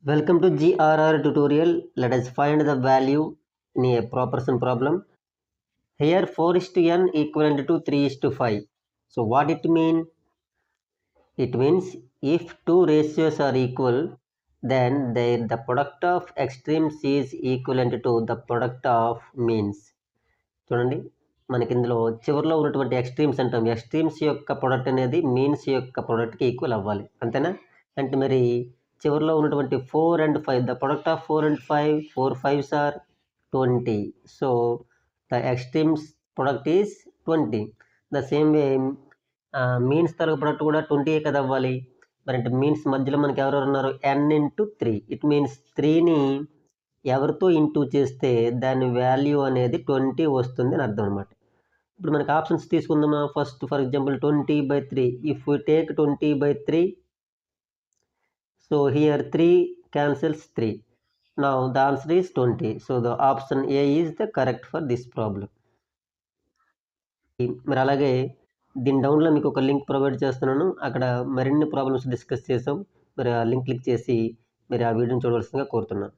Welcome to GRR tutorial. Let us find the value in a proportion problem. Here 4:n equivalent to 3:5. So what it mean? It means if two ratios are equal, then the product of extremes is equivalent to the product of means. చూడండి, మనకి ఇందులో చివరిలో ఉన్నటువంటి extremes అంటాం. Extremes యొక్క product అనేది means యొక్క ప్రొడక్ట్కి equal అవ్వాలి, అంతేనా? అంటే మరి చివరిలో ఉన్నటువంటి 4 and 5, the product of 4 and 5, 4 5s are 20. So the extremes product is 20. The same way means తరగ ప్రొడక్ట్ కూడా 20 కదా అవ్వాలి. మరి అంటే మీన్స్ మధ్యలో మనకి ఎవరెవరు ఉన్నారు? n into 3. ఇట్ మీన్స్ 3ని ఎవరితో ఇంటూ చేస్తే దాని వాల్యూ అనేది 20 వస్తుంది అని అర్థం అనమాట. ఇప్పుడు మనకి ఆప్షన్స్ తీసుకుందామా? First for example 20/3. If we take 20/3, so here 3 cancels 3. Now the answer is 20. So the option A is the correct for this problem. మరి అలాగే దీని డౌన్లో మీకు ఒక లింక్ ప్రొవైడ్ చేస్తున్నాను. అక్కడ మరిన్ని ప్రాబ్లమ్స్ డిస్కస్ చేసాం. మరి ఆ లింక్ క్లిక్ చేసి మీరు ఆ వీడియోని చూడవలసిందిగా కోరుతున్నాను.